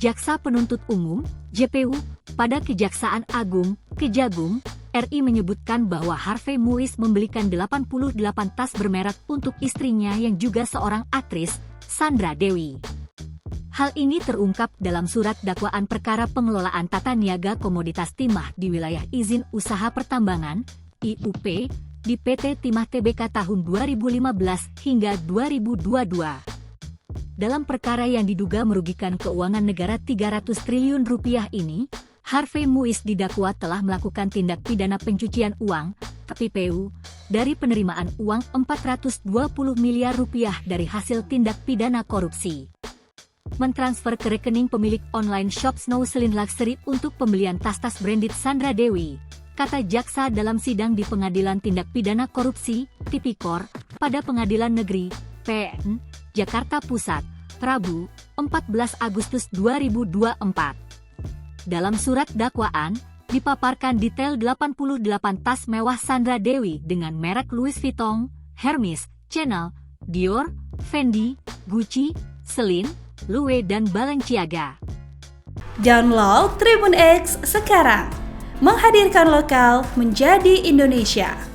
Jaksa Penuntut Umum, JPU, pada Kejaksaan Agung, Kejagung, RI menyebutkan bahwa Harvey Muiz membelikan 88 tas bermerek untuk istrinya yang juga seorang aktris, Sandra Dewi. Hal ini terungkap dalam surat dakwaan perkara pengelolaan tata niaga komoditas timah di wilayah izin usaha pertambangan, IUP, di PT Timah Tbk tahun 2015 hingga 2022. Dalam perkara yang diduga merugikan keuangan negara 300 triliun rupiah ini, Harvey Muiz didakwa telah melakukan tindak pidana pencucian uang, TPPU, dari penerimaan uang 420 miliar rupiah dari hasil tindak pidana korupsi. Mentransfer ke rekening pemilik online shop Snow Celine Luxury untuk pembelian tas-tas branded Sandra Dewi, kata jaksa dalam sidang di Pengadilan Tindak Pidana Korupsi, Tipikor, pada Pengadilan Negeri, PN, Jakarta Pusat, Rabu, 14 Agustus 2024. Dalam surat dakwaan, dipaparkan detail 88 tas mewah Sandra Dewi dengan merek Louis Vuitton, Hermes, Chanel, Dior, Fendi, Gucci, Celine, Loewe dan Balenciaga. Download Tribun X sekarang, menghadirkan lokal menjadi Indonesia.